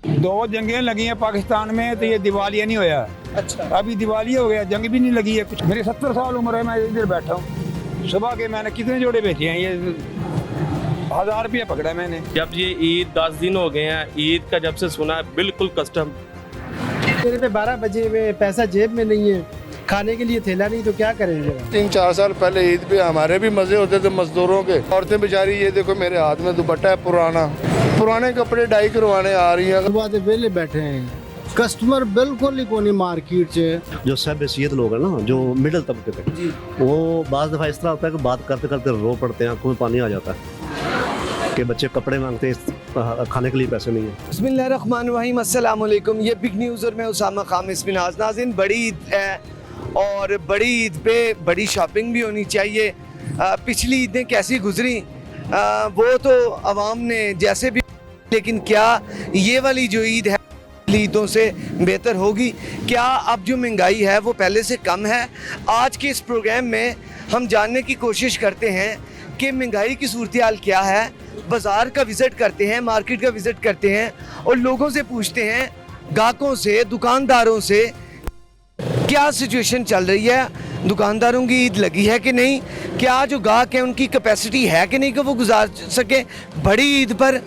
दो जंगें लगी हैं पाकिस्तान में तो ये दिवालिया नहीं होया। अच्छा। अभी दिवालिया हो गया, जंग भी नहीं लगी है कुछ। मेरी 70 साल उम्र है, मैं इधर बैठा हूँ। सुबह के मैंने कितने जोड़े बेचे हैं, ये 1000 रुपया पकड़ा मैंने। जब ये ईद 10 दिन हो गए हैं, ईद का जब से सुना है बिल्कुल कस्टम। मेरे पे 12 बजे में पैसा जेब में नहीं है, खाने के लिए थैला नहीं, तो क्या करेंगे? 3-4 साल पहले ईद पे हमारे भी मजे होते थे मजदूरों के। औरतें बेचारी, ये देखो मेरे हाथ में दुपट्टा है पुराने कपड़े डाई करवाने आ रही हैं। सुबह से वेले बैठे हैं, कस्टमर बिल्कुल ही कोनी मार्केट से। जो सब हैसियत लोग हैं ना, जो मिडिल तबके पे, वो बाज़ दफ़ा इस तरह होता है कि बात करते करते रो पड़ते हैं, आंखों में पानी आ जाता है कि बच्चे कपड़े मांगते हैं, खाने के लिए पैसे नहीं है। बिस्मिल्लाहिर्रहमानिर्रहीम, अस्सलाम वालेकुम। ये बिग न्यूज़ और मैं उसामा खामिस बिन नाज़रीन, बड़ी ईद है और बड़ी ईद पे बड़ी शॉपिंग भी होनी चाहिए। पिछली ईदें कैसी गुजरी वो तो अवाम ने जैसे भी, लेकिन क्या ये वाली जो ईद है ईदों से बेहतर होगी? क्या अब जो महंगाई है वो पहले से कम है? आज के इस प्रोग्राम में हम जानने की कोशिश करते हैं कि महंगाई की सूरत हाल क्या है। बाज़ार का विज़िट करते हैं, मार्केट का विज़िट करते हैं और लोगों से पूछते हैं, ग्राहकों से, दुकानदारों से, क्या सिचुएशन चल रही है, दुकानदारों की ईद लगी है कि नहीं, क्या जो ग्राहक है उनकी कैपेसिटी है कि नहीं कि वो गुजार सके बड़ी ईद पर।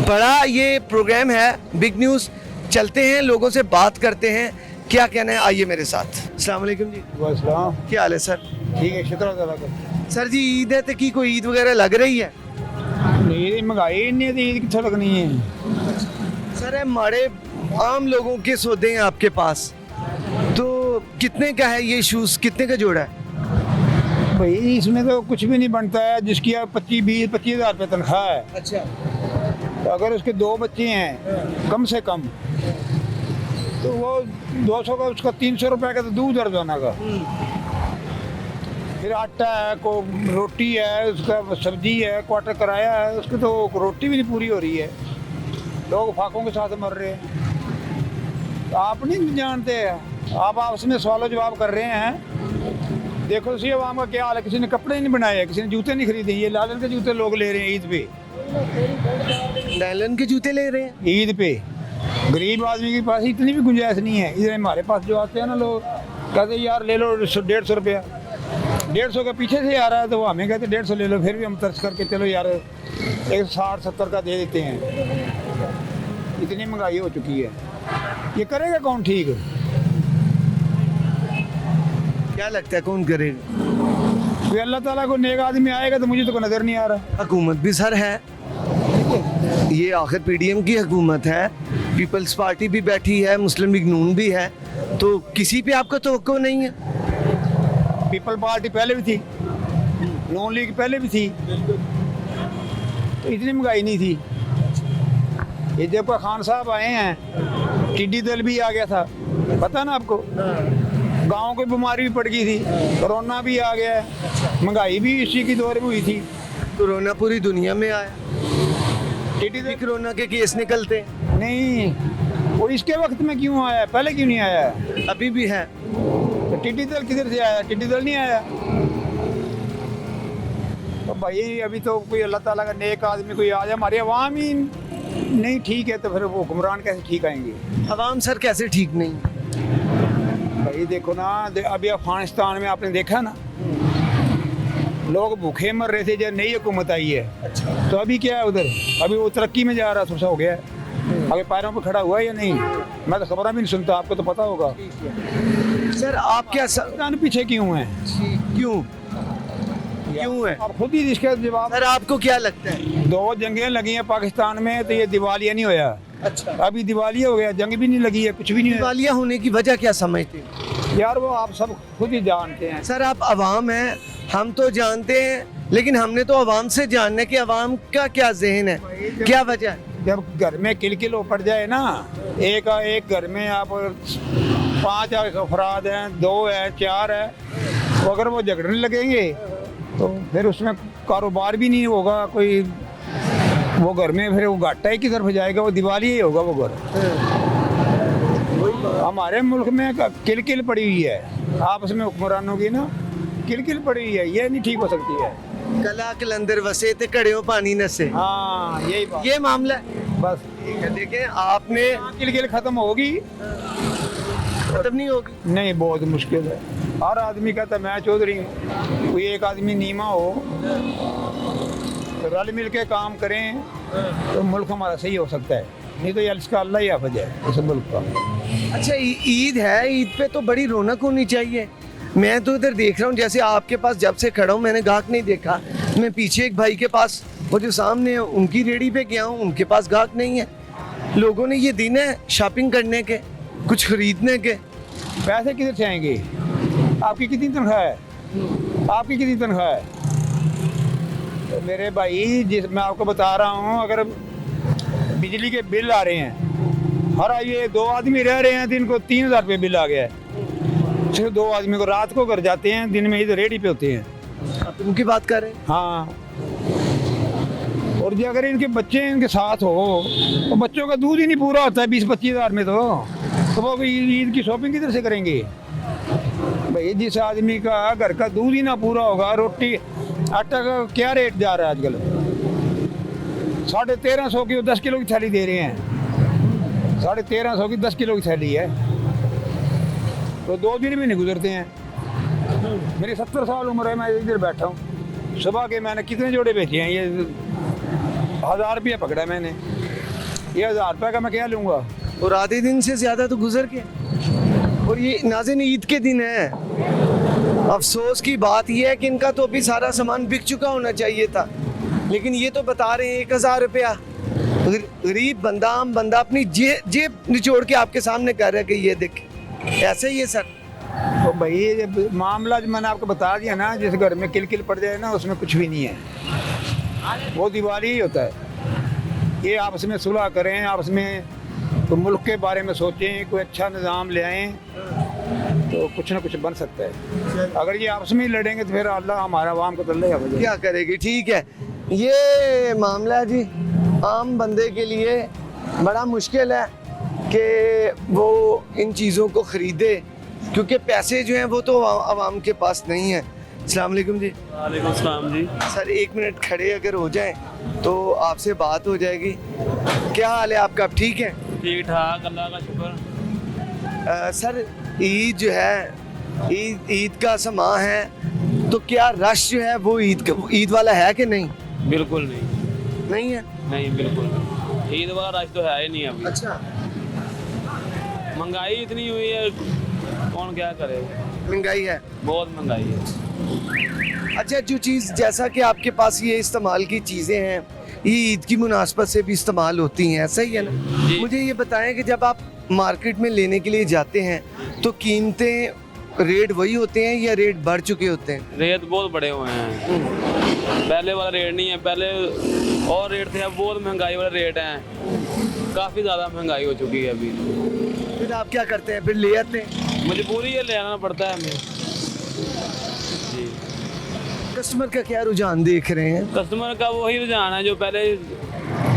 बड़ा ये प्रोग्राम है बिग न्यूज़। चलते हैं, लोगों से बात करते हैं, क्या कहना है, आइए मेरे साथ। अस्सलाम वालेकुम जी। वालेकुम। क्या हाल है सर? ठीक है, शुक्र अल्लाह का। सर जी ईद है तो की कोई ईद वगैरह लग रही है? नहीं, महंगाई नहीं है, ईद कितने लगनी है। सर है माड़े आम लोगों के सौदे हैं आपके पास, तो कितने का है ये शूज़, कितने का जोड़ा है? भाई इसमें तो कुछ भी नहीं बनता है। जिसकी 25 हज़ार रुपये तनख्वाह है, अच्छा। तो अगर उसके 2 बच्चे हैं कम से कम, तो वो 200 का, उसका 300 रुपये का तो दूध रोजाना का। फिर आटा है, को रोटी है, उसका सब्जी है, क्वार्टर किराया है, उसकी तो रोटी भी नहीं पूरी हो रही है। लोग फाकों के साथ मर रहे हैं। तो आप नहीं जानते, आप आपस में सवाल जवाब कर रहे हैं। देखो सी आवाम का क्या हाल है। किसी ने कपड़े नहीं बनाए, किसी ने जूते नहीं खरीदे। ये लालन के जूते लोग ले रहे हैं ईद पे, नायलन के जूते ले रहे हैं ईद पे। गरीब आदमी के पास इतनी भी गुंजाइश नहीं है। इधर हमारे पास जो आते हैं ना लोग, कहते यार ले लो 150 रुपया, 150 का पीछे से आ रहा है, तो वो हमें कहते 150 ले लो। फिर भी हम तर्ज करके चलो यार 60-70 का दे देते हैं। इतनी महंगाई हो चुकी है, ये करेगा कौन ठीक? क्या लगता है कौन करेगा? कोई अल्लाह ताला को नेक आदमी आएगा तो मुझे तो नज़र नहीं आ रहा। हुकूमत भी सर है, ये आखिर पीडीएम की हुकूमत है, पीपल्स पार्टी भी बैठी है, मुस्लिम लीग नून भी है, तो किसी पे आपका तवक्को नहीं है? पीपल पार्टी पहले भी थी, नून लीग पहले भी थी, तो इतनी महंगाई नहीं थी। ये जब का खान साहब आए हैं, टिड्डी दल भी आ गया था, पता ना आपको। गाँव की बीमारी भी पड़ गई थी, कोरोना भी आ गया है, महंगाई भी इसी की दौर में हुई थी। कोरोना पूरी दुनिया में आया, टिड्डी दल कोरोना के केस निकलते नहीं, वो इसके वक्त में क्यों आया, पहले क्यों नहीं आया? अभी भी है। तो टिड्डी दल किधर से आया? टिड्डी दल नहीं आया। तो भाई अभी तो कोई अल्लाह ताला का नेक आदमी कोई आ जाए, हमारी आवाम ही नहीं ठीक है, तो फिर वो हुक्मरान कैसे ठीक आएंगे? अवाम सर कैसे ठीक नहीं? भाई देखो ना, अभी अफगानिस्तान में आपने देखा ना, लोग भूखे मर रहे थे जब नई हुकूमत आई है। अच्छा। तो अभी क्या है उधर? अभी वो तरक्की में जा रहा, सबसे हो गया है, अभी पैरों पर खड़ा हुआ है या नहीं? मैं तो खबरें भी नहीं सुनता, आपको तो पता होगा। सर आप क्या पीछे क्यों हैं? क्यों है? आप खुद ही इसका जवाब। सर आपको क्या लगता है? 2 जंगें लगी हैं पाकिस्तान में, तो ये दिवालिया नहीं होया। अच्छा। अभी दिवालिया हो गया, जंग भी नहीं लगी है, कुछ भी नहीं है। दिवालिया होने की वजह क्या समझते हैं? यार वो आप सब खुद ही जानते हैं। सर आप अवाम हैं, हम तो जानते हैं, लेकिन हमने तो अवाम से जानना है कि अवाम का क्या जहन है, क्या वजह है। जब घर में किलकिल हो पड़ जाए ना, एक घर में आप 5 अफराद हैं, 2 है, 4 है, तो अगर वो झगड़ने लगेंगे तो फिर उसमें कारोबार भी नहीं होगा कोई। वो घर में फिर वो घाटा ही की तरफ जाएगा, वो दिवाली ही होगा वो घर। हमारे मुल्क में किलकिल पड़ी हुई है, आपस में हुक्मरानों की ना किलकिल पड़ी हुई है, ये नहीं ठीक हो सकती है। कला कलंदर वसे ते घड़ियों पानी नसे। हाँ यही बात। ये मामला है। बस ठीक है, देखें आपने किल खत्म होगी खत्म नहीं होगी। नहीं, बहुत मुश्किल है। हर आदमी कहता मैं चौधरी हूँ, कोई एक आदमी नीमा हो तो रल मिल के काम करें तो मुल्क हमारा सही हो सकता है, नहीं तो ये इसका अल्लाह ही हाफ़िज़ है इस मुल्क का। अच्छा, ईद है, ईद पे तो बड़ी रौनक होनी चाहिए। मैं तो इधर देख रहा हूँ, जैसे आपके पास जब से खड़ा हूँ मैंने गाहक नहीं देखा। मैं पीछे एक भाई के पास, वो जो सामने है, उनकी रेडी पे गया हूँ, उनके पास गाहक नहीं है। लोगों ने ये दिन है शॉपिंग करने के, कुछ खरीदने के। पैसे किधर से आएंगे? आपकी कितनी तनख्वाह है? आपकी कितनी तनख्वाह है? तो मेरे भाई, जिस मैं आपको बता रहा हूँ, अगर बिजली के बिल आ रहे हैं, हर ये 2 आदमी रह रहे हैं, दिन को 3000 रुपये बिल आ गया है। सिर्फ 2 आदमी को रात को घर जाते हैं, दिन में इधर रेडी पे होते हैं। आप उनकी बात कर रहे हैं? हाँ, और जो अगर इनके बच्चे इनके साथ हो तो बच्चों का दूध ही नहीं पूरा होता है 20-25 हज़ार में, तो वो ईद की शॉपिंग किधर से करेंगे भाई? जिस आदमी का घर का दूध ही ना पूरा होगा, रोटी आटा का क्या रेट जा रहा है आजकल? 1350 की 10 किलो की थैली दे रहे हैं, 1350 की 10 किलो की थैली है, तो 2 दिन भी नहीं गुजरते हैं। मेरी 70 साल उम्र है, मैं इधर बैठा हूँ। सुबह के मैंने कितने जोड़े बेचे हैं, ये 1000 रुपया पकड़ा है मैंने, ये 1000 रुपये का मैं क्या लूँगा? और आधे दिन से ज़्यादा तो गुजर के, और ये नाज़रीन ईद के दिन है। अफसोस की बात यह है कि इनका तो अभी सारा सामान बिक चुका होना चाहिए था, लेकिन ये तो बता रहे हैं 1000 रुपया। गरीब बंदा, आम बंदा अपनी जेब निचोड़ के आपके सामने कह रहा है कि ये देख, ऐसे ही है सर। तो भाई ये मामला जो मैंने आपको बता दिया ना, जिस घर में किल पड़ जाए ना, उसमें कुछ भी नहीं है, वो दिवाली ही होता है। ये आपस में सुलह करें, आपस में तो मुल्क के बारे में सोचें, कोई अच्छा निज़ाम ले आएँ तो कुछ ना कुछ बन सकता है। अगर ये आपस में ही लड़ेंगे तो फिर अल्लाह हमारा आवाम को तल्ला क्या करेगी। ठीक है, ये मामला जी आम बंदे के लिए बड़ा मुश्किल है कि वो इन चीज़ों को ख़रीदे, क्योंकि पैसे जो हैं वो तो आवाम के पास नहीं है। अस्सलाम वालेकुम जी। वालेकुम सलाम जी। सर 1 मिनट खड़े अगर हो जाएं तो आपसे बात हो जाएगी। क्या हाल है आपका? आप ठीक है? ठीक ठाक, अल्लाह का शुक्र। सर ईद जो है, ईद का समा है, तो क्या रश जो है वो ईद वाला है कि नहीं? बिल्कुल नहीं। नहीं है? नहीं, बिल्कुल नहीं। ईद वाला रश तो है ही नहीं अभी। अच्छा, महंगाई इतनी हुई है, कौन क्या करे? महंगाई है, बहुत महंगाई है। अच्छा, जो चीज़ जैसा कि आपके पास ये इस्तेमाल की चीज़ें हैं, ये ईद की मुनासबत से भी इस्तेमाल होती हैं, ऐसा ही है ना? जी। मुझे ये बताएं कि जब आप मार्केट में लेने के लिए जाते हैं तो कीमतें, रेट वही होते हैं या रेट बढ़ चुके होते हैं? रेट बहुत बड़े हुए हैं, पहले वाला रेट नहीं है। पहले और रेट थे, अब बहुत महंगाई वाले रेट हैं, काफ़ी ज़्यादा महंगाई हो चुकी है अभी। फिर आप क्या करते हैं? फिर ले आते हैं? मजबूरी है, ले आना पड़ता है हमें जी। कस्टमर का क्या रुझान देख रहे हैं? कस्टमर का वही रुझान है जो पहले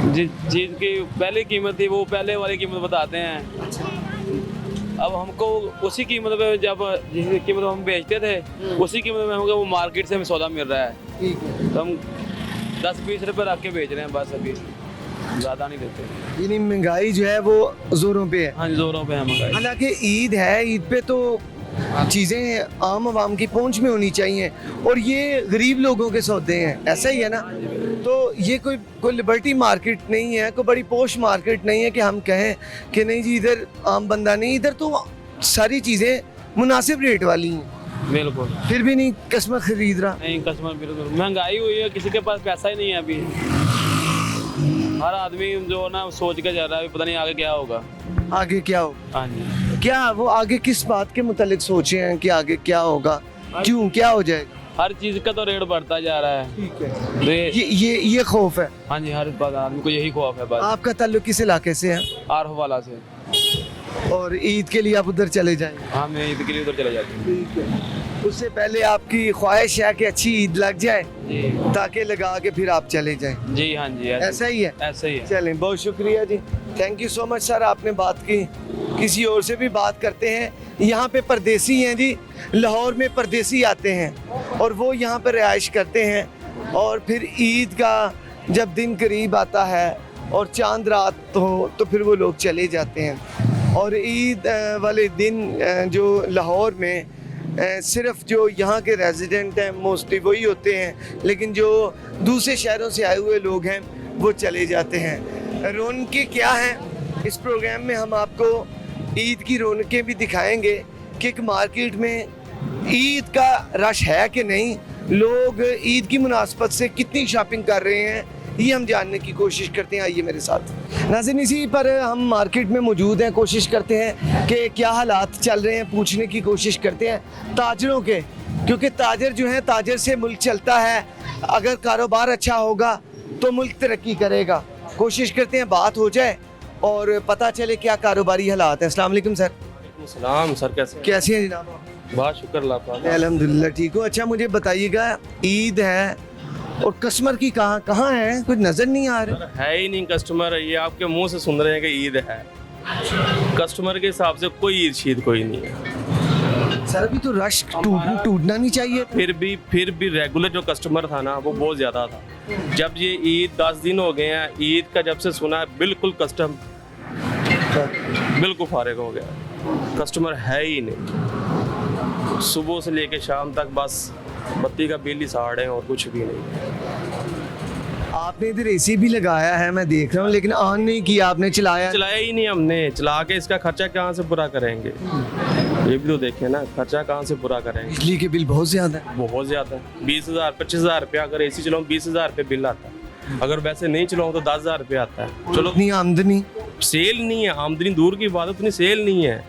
जिस चीज़ की पहले कीमत थी वो पहले वाली कीमत बताते हैं। अब हमको उसी कीमत पे, जब जिस कीमत हम बेचते थे उसी कीमत में हमको वो मार्केट से हमें सौदा मिल रहा है, ठीक है, तो हम 10-20 रुपये रख के बेच रहे हैं बस, अभी ज़्यादा नहीं देते। यानी महंगाई जो है वो जोरों पे है। हाँ, जोरों पे है महंगाई। हालांकि ईद है, ईद पे तो चीज़ें आम आवाम की पहुंच में होनी चाहिए, और ये गरीब लोगों के सौदे हैं, ऐसा ही है ना? तो ये कोई लिबर्टी मार्केट नहीं है, कोई बड़ी पोश मार्केट नहीं है कि हम कहें कि नहीं जी इधर आम बंदा नहीं, इधर तो सारी चीज़ें मुनासिब रेट वाली हैं। बिल्कुल। फिर भी नहीं कस्टमर खरीद रहा। नहीं, कस्टमर बिल्कुल, महंगाई हुई है, किसी के पास पैसा ही नहीं है अभी। हर आदमी जो ना सोच के जा रहा है, पता नहीं आगे क्या होगा। आगे क्या हो? हाँ जी। क्या वो आगे किस बात के मुतालिक सोचे हैं कि आगे क्या होगा, क्यों, क्या हो जाएगा? हर चीज़ का तो रेट बढ़ता जा रहा है। ठीक है, तो ये खौफ है। हाँ जी, हर बात आदमी को यही खौफ है बस। आपका ताल्लुक किस इलाके से है? आरफ वाला से। और ईद के लिए आप उधर चले जाएंगे? हाँ, मैं ईद के लिए उधर चले जाती हूँ। ठीक है, उससे पहले आपकी ख्वाहिश है कि अच्छी ईद लग जाए जी ताकि लगा के फिर आप चले जाएं। जी। हाँ जी, ऐसा ही है? ऐसा ही है। चलें, बहुत शुक्रिया जी, thank you so much sir, आपने बात की। किसी और से भी बात करते हैं। यहाँ पे परदेसी हैं जी, लाहौर में परदेसी आते हैं और वो यहाँ पर रिहाइश करते हैं, और फिर ईद का जब दिन करीब आता है और चांद रात हो तो फिर वो लोग चले जाते हैं। और ईद वाले दिन जो लाहौर में सिर्फ जो यहाँ के रेजिडेंट हैं मोस्टली वही होते हैं, लेकिन जो दूसरे शहरों से आए हुए लोग हैं वो चले जाते हैं। रौनकें क्या हैं, इस प्रोग्राम में हम आपको ईद की रौनकें भी दिखाएंगे कि एक मार्केट में ईद का रश है कि नहीं, लोग ईद की मुनासबत से कितनी शॉपिंग कर रहे हैं, ये हम जानने की कोशिश करते हैं। आइए मेरे साथ। नाज़रीन, इसी पर हम मार्केट में मौजूद हैं, कोशिश करते हैं कि क्या हालात चल रहे हैं, पूछने की कोशिश करते हैं ताजरों के, क्योंकि ताजर जो हैं, ताजर से मुल्क चलता है। अगर कारोबार अच्छा होगा तो मुल्क तरक्की करेगा। कोशिश करते हैं बात हो जाए और पता चले क्या कारोबारी हालात हैं। अस्सलाम वालेकुम सर। सलाम सर, कैसे हैं जनाब आप? बहुत शुक्र अल्लाह का। अल्हम्दुलिल्लाह ठीक हूँ। अच्छा, मुझे बताइएगा, ईद है और कस्टमर की कहाँ है, कुछ नज़र नहीं आ रहा। है ही नहीं कस्टमर, ये आपके मुंह से सुन रहे हैं कि ईद है। कस्टमर के हिसाब से कोई ईद शीद कोई नहीं है सर। अभी तो रश टूटना नहीं चाहिए। फिर भी रेगुलर जो कस्टमर था ना वो बहुत ज़्यादा था। जब ये ईद 10 दिन हो गए हैं, ईद का जब से सुना बिल्कुल बिल्कुल फारिग हो गया, कस्टमर है ही नहीं। सुबह से लेके शाम तक बस बत्ती का बिल ही साड़ है और कुछ भी नहीं। आपने इधर एसी भी लगाया है, मैं देख रहा हूँ, लेकिन ऑन नहीं किया आपने, चलाया ही नहीं हमने। चला के इसका खर्चा कहाँ से पूरा करेंगे, ये भी तो देखें ना, खर्चा कहाँ से पूरा करेंगे। बिजली के बिल बहुत ज़्यादा है। 20,000 25,000 रुपया। अगर एसी चलाऊँ 20,000 रुपये बिल आता है, अगर वैसे नहीं चलाऊँ तो 10,000 रुपये आता है। चलो, इतनी आमदनी, सेल नहीं है, आमदनी दूर की बात है, उतनी सेल नहीं है,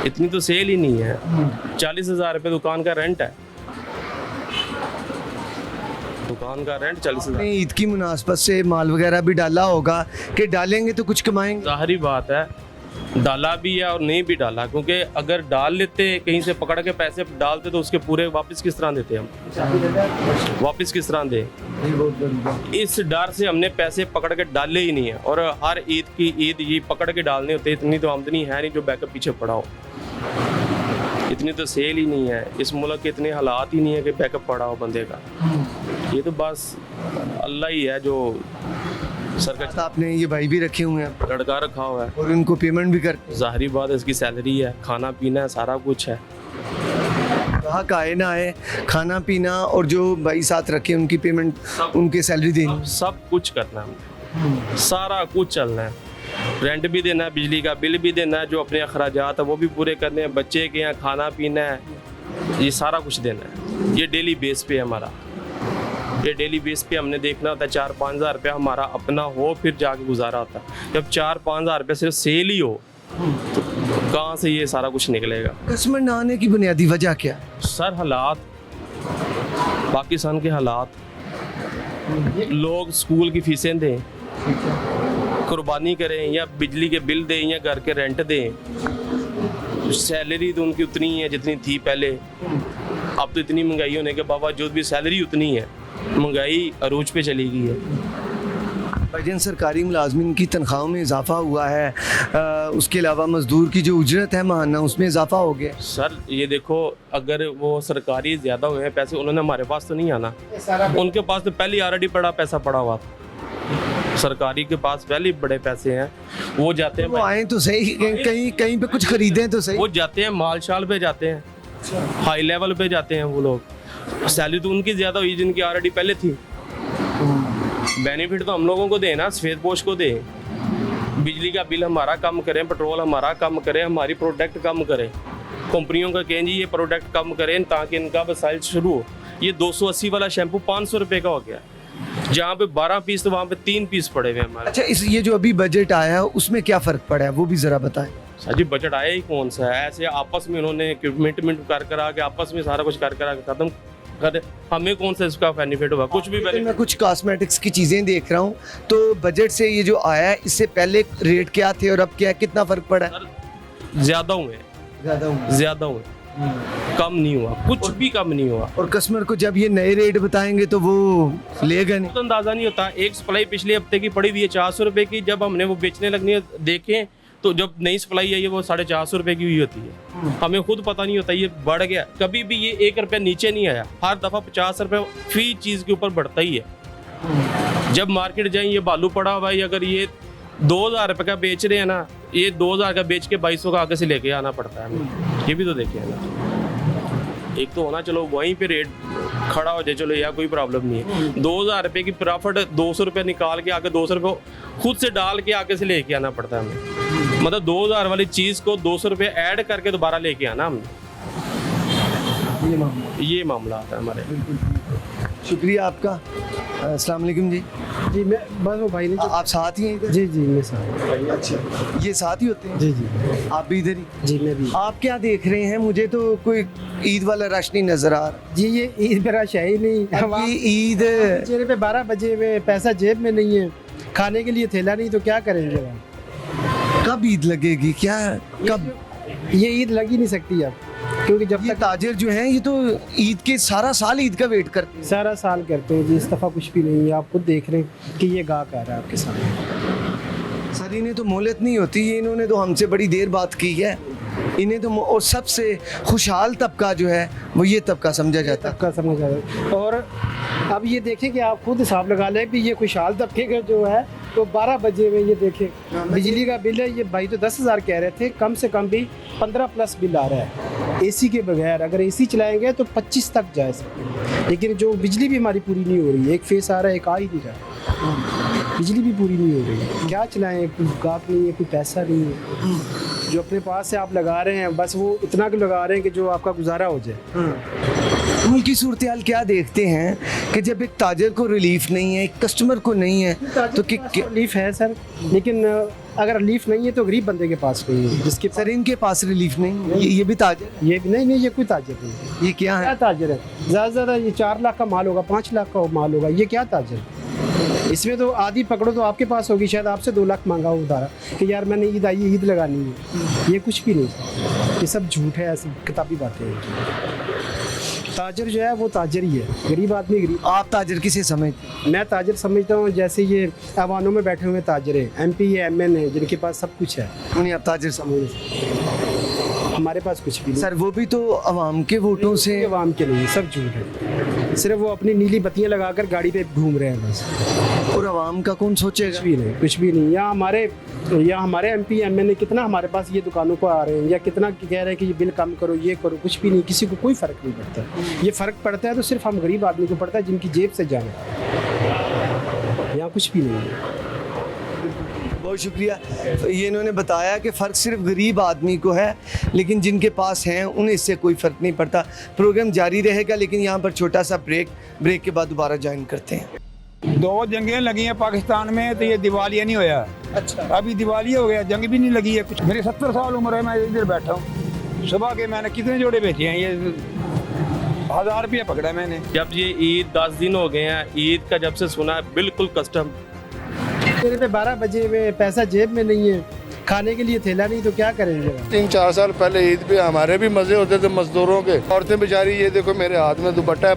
इतनी तो सेल ही नहीं है। 40,000 रुपये दुकान का रेंट है, दुकान का रेंट 40,000। ईद की मुनासबत से माल वगैरह भी डाला होगा कि डालेंगे तो कुछ कमाएंगे। ज़ाहिरी बात है, डाला भी है और नहीं भी डाला, क्योंकि अगर डाल लेते कहीं से पकड़ के पैसे डालते तो उसके पूरे वापस किस तरह देते हम, वापस किस तरह दें। इस डर से हमने पैसे पकड़ के डाले ही नहीं है। और हर ईद की ईद ये पकड़ के डालने होते, इतनी तो आमदनी है नहीं जो बैकअप पीछे पड़ा हो, इतनी तो सेल ही नहीं है, इस मुल्क के इतने हालात ही नहीं है कि बैकअप पड़ा हो बंदे का। ये तो बस अल्लाह ही है जो सरकार। आपने ये भाई भी रखे हुए हैं, लड़का रखा हुआ है और इनको पेमेंट भी कर, ज़ाहिरी बात है, इसकी सैलरी है, खाना पीना है, सारा कुछ है। कहाँ का आए ना आए, खाना पीना और जो भाई साथ रखे उनकी पेमेंट, उनके सैलरी देनी, सब कुछ करना है, सारा कुछ चलना है। रेंट भी देना है, बिजली का बिल भी देना है, जो अपने अखराजात है वो भी पूरे करने हैं, बच्चे के यहाँ खाना पीना है, ये सारा कुछ देना है। ये डेली बेस पे है हमारा, ये डेली बेस पे हमने देखना होता है। 4-5 हज़ार रुपया हमारा अपना हो फिर जाके गुजारा होता है। जब 4-5 हज़ार रुपये सिर्फ सेल ही हो तो कहाँ से ये सारा कुछ निकलेगा। कस्टमर ना आने की बुनियादी वजह क्या? सर हालात, पाकिस्तान के हालात, लोग स्कूल की फीसें दें, कुर्बानी करें, या बिजली के बिल दें, या घर के रेंट दें, सैलरी तो उनकी उतनी है जितनी थी पहले। अब तो इतनी महंगाई होने के बावजूद भी सैलरी उतनी है, महंगाई अरूज पे चली गई है। भाईजान, सरकारी मुलाजमिन की तनख्वाहों में इजाफा हुआ है, उसके अलावा मजदूर की जो उजरत है माहाना उसमें इजाफा हो गया। सर ये देखो, अगर वो सरकारी ज़्यादा हुए हैं पैसे, उन्होंने हमारे पास तो नहीं आना, उनके पास तो पहले ऑलरेडी पैसा पड़ा हुआ था। सरकारी के पास पहले बड़े पैसे हैं, वो जाते हैं, वो आए तो सही, कहीं पे कुछ खरीदें तो सही, वो जाते हैं माल शाल पे जाते हैं, हाई लेवल पे जाते हैं वो लोग। सैलरी तो उनकी ज़्यादा हुई जिनकी ऑलरेडी पहले थी। बेनिफिट तो हम लोगों को दें ना, सफ़ेद पोश को दें, बिजली का बिल हमारा कम करें, पेट्रोल हमारा कम करें, हमारी प्रोडक्ट कम करें, कंपनियों का कहें जी ये प्रोडक्ट कम करें ताकि इनका वसाइल शुरू हो। ये 280 वाला शैम्पू 500 रुपये का हो गया, जहाँ पे 12 पीस तो वहाँ पे 3 पीस पड़े हुए हमारे। अच्छा, ये जो अभी बजट आया है उसमें क्या फ़र्क पड़ा है वो भी ज़रा बताएं। सर जी, बजट आया ही कौन सा है, ऐसे आपस में उन्होंने इक्विपमेंट कर करा के आपस में सारा कुछ कर करा के खत्म कर, हमें कौन सा इसका बेनिफिट हुआ, कुछ भी बेनिफिट। मैं कुछ कॉस्मेटिक्स की चीज़ें देख रहा हूँ, तो बजट से ये जो आया है, इससे पहले रेट क्या थे और अब क्या, कितना फ़र्क पड़ा है? ज़्यादा हुए, ज़्यादा हुए, कम नहीं हुआ, कुछ भी कम नहीं हुआ। और कस्टमर को जब ये नए रेट बताएंगे तो वो लेगा नहीं, तो अंदाज़ा नहीं होता। एक सप्लाई पिछले हफ्ते की पड़ी हुई है 400 रुपये की, जब हमने वो बेचने लगनी है देखें तो जब नई सप्लाई आई है वो 450 रुपये की हुई होती है। हमें खुद पता नहीं होता ये बढ़ गया, कभी भी ये 1 रुपया नीचे नहीं आया, हर दफ़ा 50 रुपये फी चीज़ के ऊपर बढ़ता ही है। जब मार्केट जाए ये बालू पड़ा भाई, अगर ये 2000 रुपये का बेच रहे हैं ना, ये 2000 का बेच के 2200 का आगे से लेके आना पड़ता है हमें। ये भी तो देखिए ना, एक तो होना चलो वहीं पे रेट खड़ा हो जाए, चलो यार कोई प्रॉब्लम नहीं है। 2000 रुपये की प्रॉफिट 200 रुपये निकाल के आके 200 रुपये खुद से डाल के आगे से लेके आना पड़ता है हमें। मतलब 2000 वाली चीज़ को 200 रुपये ऐड करके दोबारा लेके आना हमने, ये मामला आता है हमारे। शुक्रिया आपका। अस्सलाम वालेकुम जी। जी मैं बस वो भाई ने आप साथ ही हैं इधर? जी मैं साथ। अच्छा, ये साथ ही होते हैं? जी जी आप भी इधर ही? जी मैं भी। आप क्या देख रहे हैं? मुझे तो कोई ईद वाला रश नहीं नजर आ रहा। जी ये ईद पे रश है ही नहीं। अभी ईद चेहरे पे 12 बजे हुए, पैसा जेब में नहीं है, खाने के लिए थैला नहीं, तो क्या करेंगे हम? कब ईद लगेगी? क्या कब? ये ईद लग ही नहीं सकती अब, क्योंकि जब ये तक ताजिर जो हैं ये तो ईद के सारा साल ईद का वेट करते हैं। सारा साल करते हैं जी, इस दफ़ा कुछ भी नहीं है। आप खुद देख रहे हैं कि ये गाहक आ रहा है आपके सामने। सर इन्हें तो मोहलत नहीं होती, ये इन्होंने तो हमसे बड़ी देर बात की है। इन्हें तो और सबसे खुशहाल तबका जो है वो ये तबका समझा जाता है। तबका समझ आ रहा है। और अब ये देखें कि आप खुद हिसाब लगा लें कि ये खुशहाल तबके का जो है तो 12 बजे में ये देखें बिजली का बिल है, ये भाई तो 10,000 कह रहे थे, कम से कम भी 15 प्लस बिल आ रहा है एसी के बगैर। अगर एसी चलाएंगे तो 25 तक जा सकते हैं, लेकिन जो बिजली भी हमारी पूरी नहीं हो रही है। एक फेस आ रहा है, एक आ ही नहीं रहा, बिजली भी पूरी नहीं हो रही है। क्या चलाएं? कोई गाहक नहीं है, कोई पैसा नहीं है। जो अपने पास से आप लगा रहे हैं बस वो इतना को लगा रहे हैं कि जो आपका गुजारा हो जाए। मुल्क की सूरत हाल क्या देखते हैं कि जब एक ताजिर को रिलीफ नहीं है, एक कस्टमर को नहीं है, तो कि रिलीफ है सर, लेकिन अगर रिलीफ नहीं है तो गरीब बंदे के पास नहीं है, जिसके सर इनके पास रिलीफ नहीं है। ये भी ताजिर? ये नहीं, ये कोई ताजिर नहीं है। ये क्या क्या है? ताजिर है? ज़्यादा से ज़्यादा ये 4 लाख का माल होगा, 5 लाख का माल होगा, ये क्या ताजिर है? इसमें तो आधी पकड़ो तो आपके पास होगी, शायद आपसे 2 लाख मांगा हो उधारा कि यार मैंने ईद आई, ईद लगानी है। ये कुछ भी नहीं, ये सब झूठ है, ऐसी किताबी बातें हैं। ताजिर जो है वो ताजिर ही है, गरीब आदमी गरीब। आप ताजिर किसे समझते? मैं ताजिर समझता हूँ जैसे ये ऐवानों में बैठे हुए ताजिर हैं, MP है, MN है, जिनके पास सब कुछ है, उन्हें आप ताजिर समझते? हमारे पास कुछ भी नहीं। सर वो भी तो अवाम के वोटों से। अवाम के नहीं, सब झूठ है, सिर्फ वो अपनी नीली बत्तियाँ लगाकर गाड़ी पे घूम रहे हैं बस। और अवाम का कौन सोचेगा? कुछ भी नहीं, कुछ भी नहीं। या हमारे MP MN कितना हमारे पास ये दुकानों पर आ रहे हैं, या कितना कह रहे हैं कि ये बिल कम करो, ये करो, कुछ भी नहीं, किसी को कोई फ़र्क नहीं पड़ता। ये फ़र्क पड़ता है तो सिर्फ हम गरीब आदमी को पड़ता है, जिनकी जेब से जाए, यहाँ कुछ भी नहीं है। बहुत शुक्रिया। ये इन्होंने बताया कि फ़र्क सिर्फ गरीब आदमी को है, लेकिन जिनके पास हैं उन्हें इससे कोई फ़र्क नहीं पड़ता। प्रोग्राम जारी रहेगा, लेकिन यहाँ पर छोटा सा ब्रेक के बाद दोबारा ज्वाइन करते हैं। 2 जंगें लगी हैं पाकिस्तान में, तो ये दिवालिया नहीं होया। अच्छा, अभी दिवालिया हो गया, जंग भी नहीं लगी है कुछ। मेरी 70 साल उम्र है, मैं इधर बैठा हूँ। सुबह के मैंने कितने जोड़े बेचे हैं, ये 1000 रुपया पकड़ा मैंने। जब ये ईद 10 दिन हो गए हैं, ईद का जब से सुना है बिल्कुल कस्टम। चेहरे पे 12 बजे हुए, पैसा जेब में नहीं है, खाने के लिए थैला नहीं, तो क्या करेंगे? 3-4 साल पहले ईद पे हमारे भी मज़े होते थे मज़दूरों के। औरतें बेचारी, ये देखो मेरे हाथ में दुपट्टा है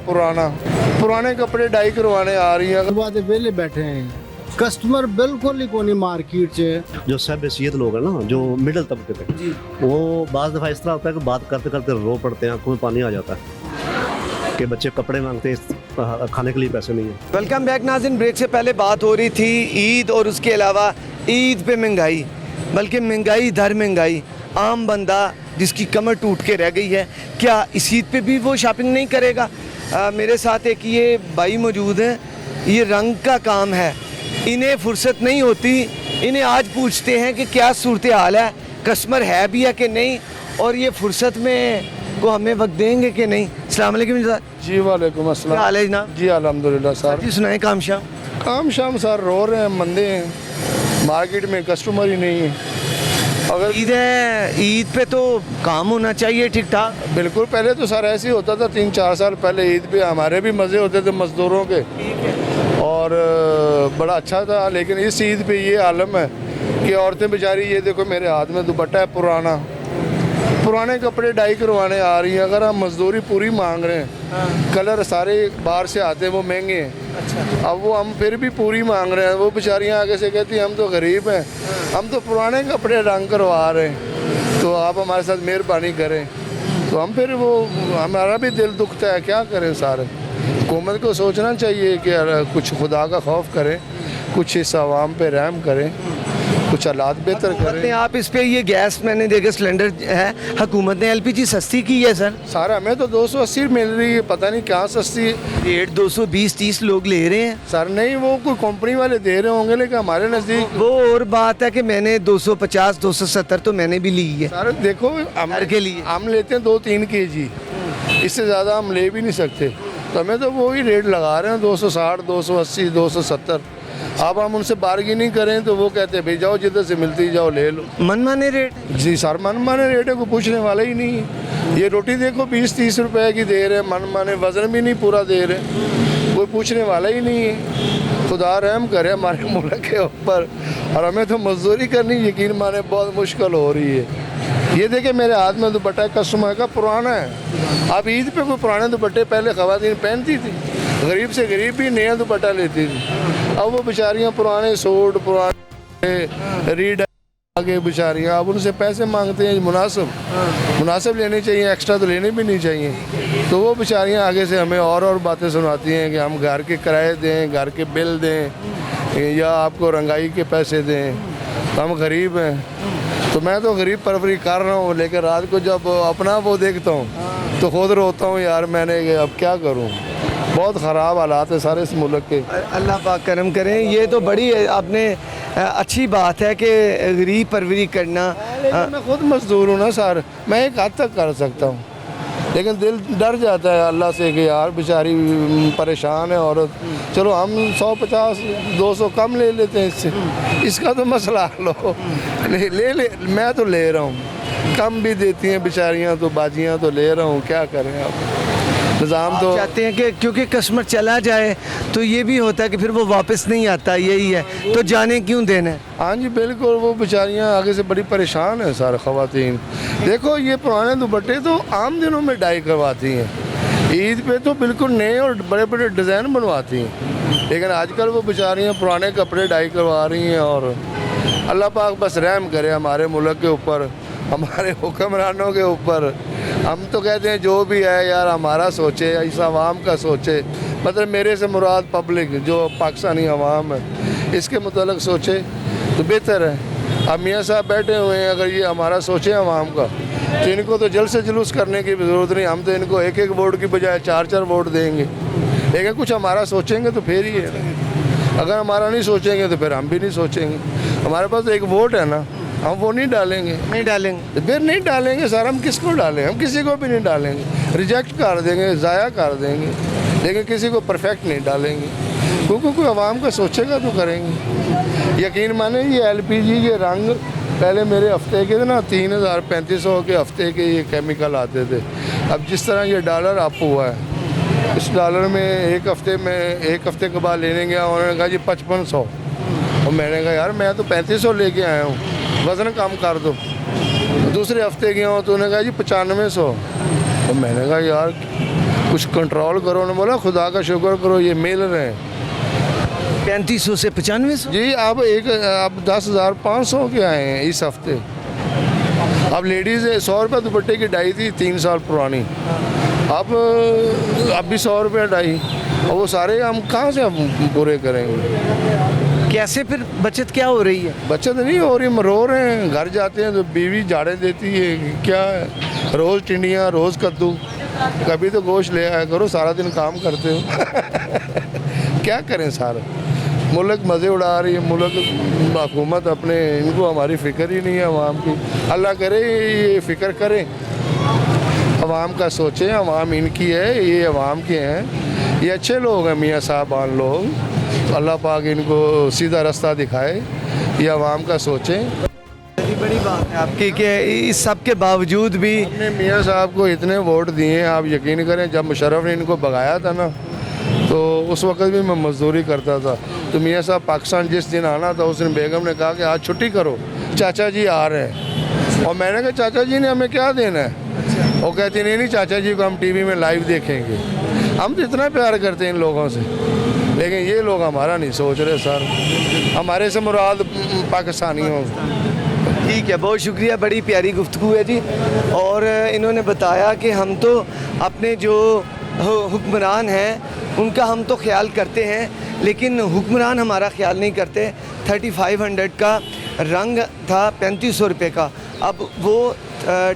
पुराने कपड़े डाई करवाने आ रही हैं। बात वेले बैठे हैं, कस्टमर बिल्कुल ही कोनी मार्केट से। जो सब हैसियत लोग हैं ना, जो मिडिल तबके पे, वो बाज़ दफ़ा इस तरह होता है कि बात करते करते रो पड़ते हैं, आंखों में पानी आ जाता है कि बच्चे कपड़े मांगते हैं, खाने के लिए पैसे नहीं है। वेलकम बैक नाज़रीन। ब्रेक से पहले बात हो रही थी ईद और उसके अलावा ईद पे महंगाई, बल्कि महंगाई दर महंगाई। आम बंदा जिसकी कमर टूट के रह गई है, क्या इस ईद पे भी वो शॉपिंग नहीं करेगा? मेरे साथ एक ये भाई मौजूद हैं, ये रंग का काम है, इन्हें फुर्सत नहीं होती। इन्हें आज पूछते हैं कि क्या सूरत हाल है, कस्टमर है भी है कि नहीं, और ये फुर्सत में को हमें वक्त देंगे कि नहीं। अस्सलाम वालेकुम सर। जी वालेकुम क्या अस्सलाम। हाल है जनाब? जी अल्हम्दुलिल्लाह सर। जी सुनाए काम शाम। काम शाम सर रो रहे हैं, मंदे हैं, मार्केट में कस्टमर ही नहीं है। अगर ईद है, ईद पे तो काम होना चाहिए ठीक ठाक। बिल्कुल, पहले तो सर ऐसे ही होता था। 3-4 साल पहले ईद पे हमारे भी मज़े होते थे मज़दूरों के, और बड़ा अच्छा था। लेकिन इस ईद पे ये आलम है कि औरतें बेचारी, ये देखो मेरे हाथ में दुपट्टा है पुराने कपड़े डाई करवाने आ रही हैं। अगर हम मजदूरी पूरी मांग रहे हैं, कलर सारे बाहर से आते हैं, वो महंगे हैं। अच्छा, अब वो हम फिर भी पूरी मांग रहे हैं, वो बेचारियाँ आगे से कहती हैं हम तो गरीब हैं, हम तो पुराने कपड़े रंग करवा रहे हैं, तो आप हमारे साथ मेहरबानी करें। तो हम फिर वो, हमारा भी दिल दुखता है, क्या करें सारे। हुकूमत को सोचना चाहिए कि कुछ खुदा का खौफ करें। कुछ इस आवाम पे रहम करें, कुछ हालात बेहतर हुकूमत ने करें। आप इस पे ये गैस मैंने देखा सिलेंडर है, हुकूमत ने एलपीजी सस्ती की है सर। सर हमें तो 280 मिल रही है, पता नहीं कहाँ सस्ती है। रेट 220-30 लोग ले रहे हैं। सर नहीं, वो कोई कंपनी वाले दे रहे होंगे, लेकिन हमारे नज़दीक वो और बात है कि मैंने 250-270 तो मैंने भी ली है सर देखो घर के लिए। हम लेते हैं 2-3 kg, इससे ज़्यादा हम ले भी नहीं सकते, तो हमें तो वही रेट लगा रहे हैं 260, 280, 270। अब हम उनसे बार्गेनिंग करें तो वो कहते हैं भाई जाओ जिधर से मिलती जाओ ले लो। मनमाने रेट। जी सर मनमाने रेट है, कोई पूछने वाला ही नहीं है। ये रोटी देखो 20-30 रुपए की दे रहे हैं, मनमाने, वजन भी नहीं पूरा दे रहे, कोई पूछने वाला ही नहीं है। खुदा रहम करे हमारे मुल्क के ऊपर, और हमें तो मजदूरी करनी यकीन माने बहुत मुश्किल हो रही है। ये देखे मेरे हाथ में दुपट्टा कस्टमर का पुराना है। अब ईद पे कोई पुराने दुपट्टे पहले ख़वातीन पहनती थी, गरीब से गरीब भी नया दुपट्टा लेती थी। अब वो बेचारियाँ पुराने सूट, पुराने रीड आगे बेचारियाँ, अब उनसे पैसे मांगते हैं मुनासिब लेने चाहिए, एक्स्ट्रा तो लेने भी नहीं चाहिए। तो वो बेचारियाँ आगे से हमें और बातें सुनाती हैं कि हम घर के किराए दें, घर के बिल दें, या आपको रंगाई के पैसे दें, तो हम गरीब हैं। तो मैं तो गरीब परवरी कर रहा हूँ, लेकिन रात को जब अपना वो देखता हूँ तो खुद रोता हूँ, यार मैंने अब क्या करूँ। बहुत ख़राब हालात है सारे इस मुल्क के। अल्लाह पाक करम करें। ये तो बड़ी आपने अच्छी बात है कि गरीब परवरी करना। मैं खुद मजदूर हूँ ना सर, मैं एक हद तक कर सकता हूँ, लेकिन दिल डर जाता है अल्लाह से कि यार बेचारी परेशान है औरत, चलो हम 150-200 कम ले लेते हैं इससे, इसका तो मसला लो ले मैं तो ले रहा हूँ, कम भी देती हैं बेचारियाँ, तो बाजियाँ तो ले रहा हूँ, क्या करें अब। निज़ाम तो चाहते हैं कि क्योंकि कस्टमर चला जाए तो ये भी होता है कि फिर वो वापस नहीं आता, यही है, तो जाने क्यों देना है। हाँ जी बिल्कुल, वो बेचारियाँ आगे से बड़ी परेशान है सारे ख़वातीन। देखो ये पुराने दुपट्टे तो आम दिनों में डाई करवाती हैं, ईद पे तो बिल्कुल नए और बड़े बड़े डिज़ाइन बनवाती हैं, लेकिन आजकल वो बेचारियाँ पुराने कपड़े डाई करवा रही हैं। और अल्लाह पाक बस रहम करे हमारे मुल्क के ऊपर, हमारे हुक्मरानों के ऊपर। हम तो कहते हैं जो भी है यार हमारा सोचे, इस आवाम का सोचे, मतलब मेरे से मुराद पब्लिक जो पाकिस्तानी आवाम है इसके मुतालिक सोचे तो बेहतर है। अब मियाँ साहब बैठे हुए हैं, अगर ये हमारा सोचे आवाम का, तो इनको तो जल्द से जुलूस करने की ज़रूरत नहीं, हम तो इनको एक एक वोट की बजाय 4-4 वोट देंगे, लेकिन कुछ हमारा सोचेंगे तो फिर ही है। अगर हमारा नहीं सोचेंगे तो फिर हम भी नहीं सोचेंगे। हमारे पास तो एक वोट है ना, हम वो नहीं डालेंगे, फिर नहीं डालेंगे सर, हम किसको डालेंगे, हम किसी को भी नहीं डालेंगे, रिजेक्ट कर देंगे, ज़ाया कर देंगे, लेकिन किसी को परफेक्ट नहीं डालेंगे, क्योंकि कोई आवाम का सोचेगा तो करेंगे। यकीन माने ये LPG ये रंग पहले मेरे हफ्ते के थे ना 3000-3500 के हफ्ते के ये केमिकल आते थे, अब जिस तरह ये डॉलर अप हुआ है, इस डॉलर में एक हफ्ते के बाद लेने गया, उन्होंने कहा जी 5500, और मैंने कहा यार मैं तो 3500 लेके आया हूँ, वज़न कम कर दो। दूसरे हफ्ते गया हूँ तो उन्होंने कहा जी 9500, और मैंने कहा यार कुछ कंट्रोल करो। उन्होंने बोला खुदा का शुक्र करो ये मिल रहे हैं 3500 से 9500 जी। अब 10,500 के आए हैं इस हफ्ते। अब लेडीज़ 100 रुपये दुपट्टे की डाई थी 3 साल पुरानी, अब भी 100 रुपये डाई, और वो सारे हम कहाँ से हम पूरे करेंगे। कैसे फिर बचत क्या हो रही है। बचत नहीं हो रही, हम रो रहे हैं, घर जाते हैं तो बीवी झाड़े देती है, क्या है रोज़ टिंडियाँ रोज़ कद्दू, कभी तो गोश्त ले आया करो, सारा दिन काम करते हो क्या करें सारा मुल्क मज़े उड़ा रही है, मुल्क हुकूमत अपने, इनको हमारी फ़िक्र ही नहीं है अवाम की। अल्लाह करे ये फ़िक्र करें, अवाम का सोचें, अवाम इनकी है, ये अवाम के हैं, ये अच्छे लोग हैं मियाँ साहबान लोग, तो अल्लाह पाक इनको सीधा रास्ता दिखाए, ये अवाम का सोचें। बड़ी बात है आपकी कि इस सब के बावजूद भी हमने मियाँ साहब को इतने वोट दिए हैं, आप यकीन करें जब मुशर्रफ ने इनको भगाया था ना, तो उस वक्त भी मैं मजदूरी करता था, तो मियाँ साहब पाकिस्तान जिस दिन आना था उस दिन बेगम ने कहा कि आज छुट्टी करो, चाचा जी आ रहे हैं, और मैंने कहा चाचा जी ने हमें क्या देना है, वो कहती नहीं चाचा जी को हम TV में लाइव देखेंगे। हम तो इतना प्यार करते हैं इन लोगों से, लेकिन ये लोग हमारा नहीं सोच रहे सर, हमारे से मुराद पाकिस्तानियों। ठीक है, बहुत शुक्रिया, बड़ी प्यारी गुफ्तगू है जी। और इन्होंने बताया कि हम तो अपने जो हुक्मरान हैं उनका हम तो ख्याल करते हैं, लेकिन हुक्मरान हमारा ख्याल नहीं करते। 3500 का रंग था 3500 रुपये का, अब वो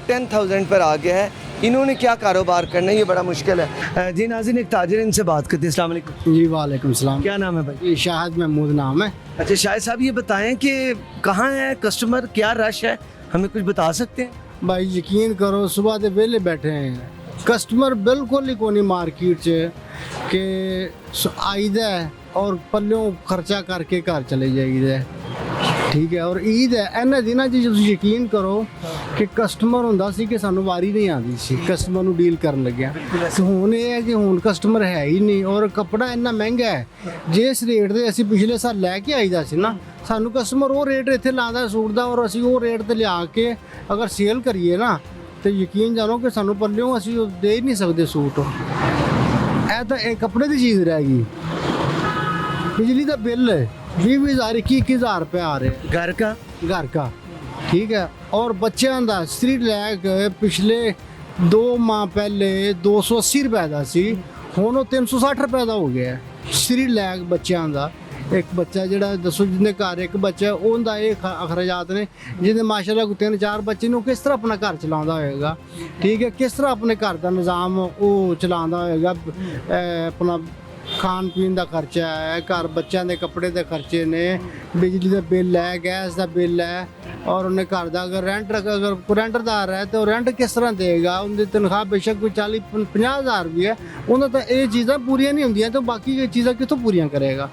10,000 पर आ गया है। इन्होंने क्या कारोबार करना है, ये बड़ा मुश्किल है। जी नाज़रीन, एक ताजिर इनसे बात करते हैं। अस्सलाम वालेकुम। जी वालेकुम सलाम। क्या नाम है भाई? ये शाहिद महमूद नाम है। अच्छा शाहिद साहब, ये बताएं कि कहाँ है कस्टमर, क्या रश है, हमें कुछ बता सकते हैं? भाई यकीन करो सुबह के वेले बैठे हैं, कस्टमर बिल्कुल ही कोनी मार्केट च के आईदा है और पल्लों खर्चा करके घर चले जाईदा, ठीक है। और ईद है, इन्हां दिनां च तुसीं यकीन करो कि कस्टमर हुंदा सी कि सानू वारी नहीं आती सी कस्टमर नू डील करन लग्या। ते हुण ये है कि हुण कस्टमर है ही नहीं और कपड़ा इन्ना महंगा है, जिस रेट दे असीं पिछले साल लैके आईदा सी ना, सानू कस्टमर वो रेट इत्थे लांदा सूट दा और असीं वो रेट ते लिया के अगर सेल करिए ना तो यकीन जानो कि सानू पल्लियों असीं दे ही नहीं सकदे सूट। ऐ तां इह कपड़े दी चीज़ रह गई। बिजली का बिल 20,000 21,000 रुपये आ रहे घर का, ठीक है। और बच्चों का स्ट्रीट लैग पिछले 2 माह पहले 280 रुपये का सी, हुण वो 360 रुपये का हो गया है स्ट्रीट लैग बच्चों का। एक बच्चा जोड़ा दसो जिन्हें घर एक बच्चा उनका ये अखराजात ने, जिन्हें माशाल्लाह 3-4 बच्चे ने किस तरह अपना घर चलाता होएगा, ठीक है, किस तरह अपने घर का निज़ाम वो चलाता होएगा। अपना खान पीन का खर्चा है, घर बच्चों के कपड़े के खर्चे ने, बिजली का बिल है, गैस का बिल है, और उन्हें घर का अगर रेंटदार है तो रेंट किस तरह देगा। उनकी तनख्वाह बेशक कोई 40-50 हज़ार भी है, उन्हें तो ये चीज़ा पूरियां नहीं होंदियां, तो बाकी ये चीज़ा कितों पूरियां करेगा,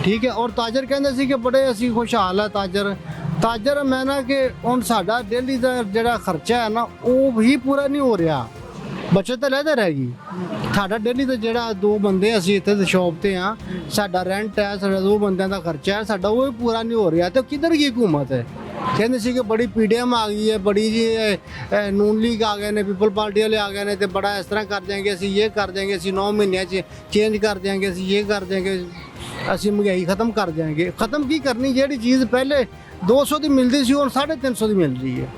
ठीक है। और ताजर कहते सी कि बड़े असी खुशहाल है ताजर मैं ना कि हुण साडा डेली का जिहड़ा खर्चा है ना वो भी पूरा नहीं हो रहा, बचत तो लैदा रहेगी। साडा डेली तो जिहड़ा 2 बंदे असीं इत्थे शॉप ते हाँ, साडा रेंट है, साडा 2 बंदियां दा खर्चा है, साडा वो भी पूरा नहीं हो रहा। तो किधर की हुकूमत है? कहते सी कि बड़ी PDM आ गई है, बड़ी जी नून लीग आ गए ने, पीपल पार्टी वाले आ गए ने, तो बड़ा इस तरह कर देंगे, असीं ये कर देंगे, असीं 9 महीनों चेंज कर देंगे, असीं ये कर देंगे, असीं महंगाई ख़त्म कर देंगे। ख़त्म की करनी, जिहड़ी चीज़ पहले 200 की मिलती सी हुण 350 की मिल रही है।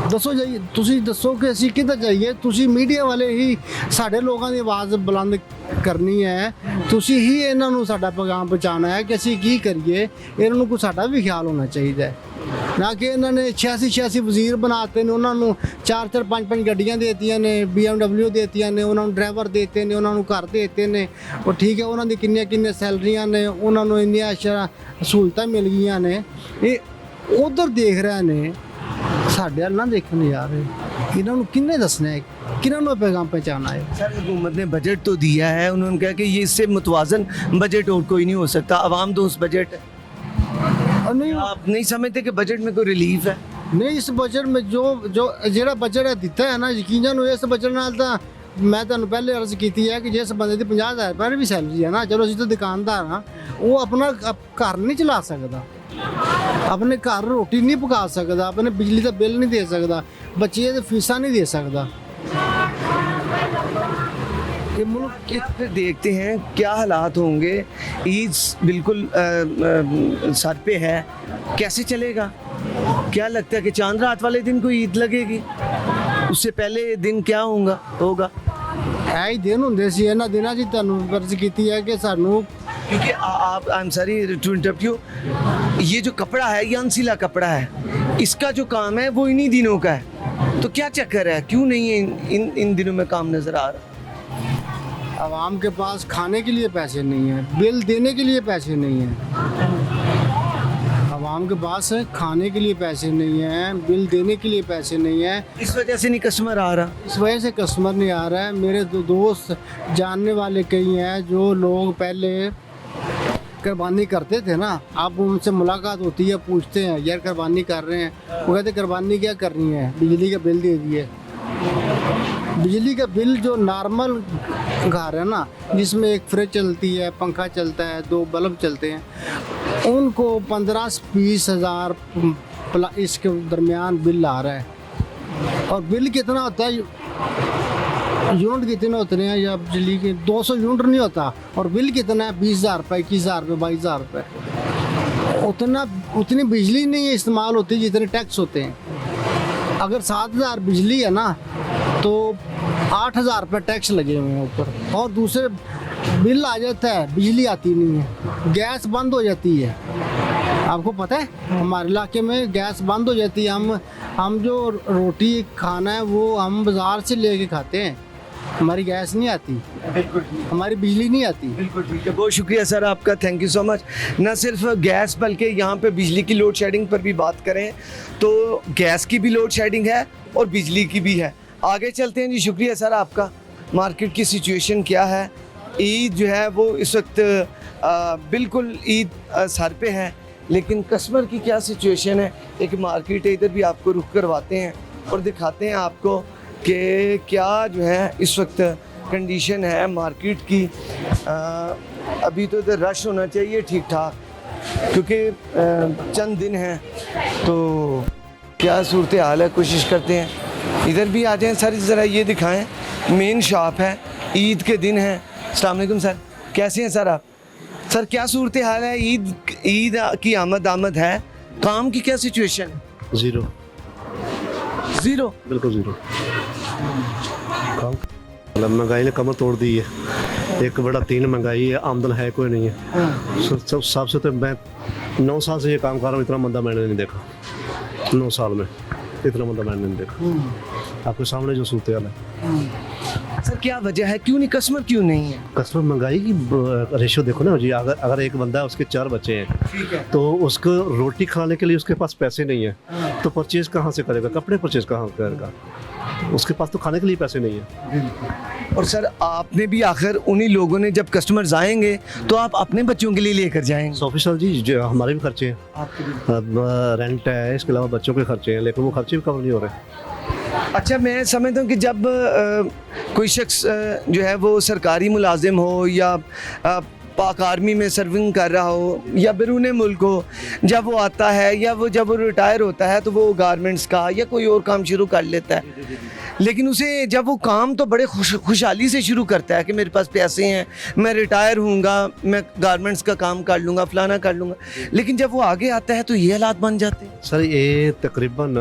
दसो जाइए, तुसी दसो कि असीं किधर जाइए? तुसी मीडिया वाले ही साढ़े लोगों की आवाज़ बुलंद करनी है, तुसी ही इन्हां नूं साडा पैगाम पहुँचाना है कि असीं की करिए। इन्हां नूं कोई साडा भी ख्याल होना चाहिए, ना कि इन्होंने 86 वजीर बनाते हैं, उन्होंने 4-4 5-5 गड्डियाँ देती ने, BMW देती ने, उन्होंने ड्राइवर देते हैं, उन्होंने घर देते हैं, और ठीक है उन्होंने किन्नियां सैलरियां ने, उन्होंने इन्नियां सहूलतां मिल गई ने। ये उधर देख रहे ने, साढ़े ना देखने जा रहे, इन्होंने किन्ने दसना है, किन्होंने पैगाम पहुँचाना है? सर हुकूमत ने बजट तो दिया है, उन्होंने कहा कि ये इससे मुतवाजन बजट और कोई नहीं हो सकता, आवाम दोस्त बजट है। और नहीं, आप नहीं समझते कि बजट में कोई रिलीफ है? नहीं, इस बजट में जो जेड़ा बजट है दिता है ना, यकीन जानो इस बजट नाल तां मैं तुहानू पहले अर्ज की है कि जिस बंदे की 50,000 रुपये भी सैलरी है ना, चलो असीं तो दुकानदार हाँ, वो अपना घर नहीं चला सकता, अपने घर रोटी नहीं पका सकता, अपने बिजली का बिल नहीं दे सकता, बच्चे की फीसां नहीं दे सकता। ये मुल्क फिर देखते हैं क्या हालात होंगे। ईद बिल्कुल सर पे है, कैसे चलेगा? क्या लगता है कि चांद रात वाले दिन को ईद लगेगी? उससे पहले दिन क्या होगा? ऐ दिन होंदे सी, इन्हां दिनां 'च तुहानू अर्ज कीती है कि सानू, क्योंकि आप I am sorry to interrupt you, ये जो कपड़ा है ये अनसिला कपड़ा है, इसका जो काम है वो इन्हीं दिनों का है, तो क्या चक्कर है, क्यों नहीं है इन दिनों में काम नज़र आ रहा? आवाम के पास खाने के लिए पैसे नहीं हैं, बिल देने के लिए पैसे नहीं हैं। आवाम के पास खाने के लिए पैसे नहीं हैं, बिल देने के लिए पैसे नहीं हैं, इस वजह से नहीं कस्टमर आ रहा। इस वजह से कस्टमर नहीं आ रहा है। मेरे दोस्त जानने वाले कई हैं जो लोग पहले कुर्बानी करते थे ना, आप उनसे मुलाकात होती है, पूछते हैं यार कुर्बानी कर रहे हैं, वो कहते कुर्बानी क्या करनी है, बिजली का बिल दे दिए। बिजली का बिल जो नॉर्मल घर है ना, जिसमें एक फ्रिज चलती है, पंखा चलता है, 2 बल्ब चलते हैं, उनको 15 से 20 हज़ार इसके दरमियान बिल आ रहा है। और बिल कितना होता है, यूनिट कितने होते हैं, या बिजली के 200 यूनिट नहीं होता, और बिल कितना है 20,000 रुपये, 21,000 रुपये, 22,000 रुपये। उतनी बिजली नहीं इस्तेमाल होती जितने टैक्स होते हैं। अगर 7,000 बिजली है ना, तो 8,000 रुपये टैक्स लगे हुए हैं ऊपर, और दूसरे बिल आ जाता है, बिजली आती नहीं है, गैस बंद हो जाती है। आपको पता है हमारे इलाके में गैस बंद हो जाती है। हम जो रोटी खाना है वो हम बाज़ार से लेके खाते हैं, हमारी गैस नहीं आती, हमारी बिजली नहीं आती। बिल्कुल ठीक है, बहुत शुक्रिया सर आपका, थैंक यू सो मच। न सिर्फ गैस बल्कि यहाँ पे बिजली की लोड शेडिंग पर भी बात करें तो गैस की भी लोड शेडिंग है और बिजली की भी है। आगे चलते हैं जी, शुक्रिया सर आपका। मार्केट की सिचुएशन क्या है? ईद जो है वो इस वक्त बिल्कुल ईद सर पे है, लेकिन कस्टमर की क्या सिचुएशन है? एक मार्केट है, इधर भी आपको रुख करवाते हैं और दिखाते हैं आपको कि क्या जो है इस वक्त कंडीशन है मार्केट की। अभी तो इधर रश होना चाहिए ठीक ठाक, क्योंकि चंद दिन हैं तो क्या सूरत हाल है, कोशिश करते हैं। इधर भी आ जाएं सर, ज़रा ये दिखाएं, मेन शॉप है, ईद के दिन है। अस्सलाम वालेकुम सर, कैसे हैं सर आप? सर क्या सूरत हाल है? ईद की आमद है, काम की क्या सिचुएशन? ज़ीरो, बिल्कुल ज़ीरो। काम मतलब महंगाई ने कमर तोड़ दी है, एक बड़ा 3 महंगाई है, आमदन है कोई नहीं है। सब सबसे तो मैं 9 साल से ये काम कर रहा हूँ, इतना मंदा मैंने नहीं देखा। 9 साल में इतना मंदा मैंने नहीं देखा। आपके सामने जो सूरत हाल है। सर क्या वजह है, क्यों नहीं कस्टमर क्यों नहीं है? कस्टमर महंगाई की रेशो देखो ना जी, अगर एक बंदा है उसके 4 बच्चे हैं, ठीक है, तो उसको रोटी खाने के लिए उसके पास पैसे नहीं है, तो परचेज कहाँ से करेगा? कपड़े परचेज कहाँ करेगा? उसके पास तो खाने के लिए पैसे नहीं है। और सर आपने भी आखिर उन्हीं लोगों ने, जब कस्टमर्स आएंगे तो आप अपने बच्चों के लिए लेकर जाएंगे। ऑफिसर जी, जो हमारे भी खर्चे हैं, रेंट है, इसके अलावा बच्चों के खर्चे हैं, लेकिन वो खर्चे भी कवर नहीं हो रहे। अच्छा, मैं समझता हूँ कि जब कोई शख्स जो है वो सरकारी मुलाजिम हो या पाक आर्मी में सर्विंग कर रहा हो या बैरून मुल्क हो, जब वो आता है या जब वो रिटायर होता है तो वो गारमेंट्स का या कोई और काम शुरू कर लेता है, लेकिन उसे जब वो काम तो बड़े खुशहाली से शुरू करता है कि मेरे पास पैसे हैं, मैं रिटायर होऊंगा, मैं गारमेंट्स का काम कर लूँगा, फलाना कर लूँगा, लेकिन जब वो आगे आता है तो ये हालात बन जाते हैं। सर ये तकरीबन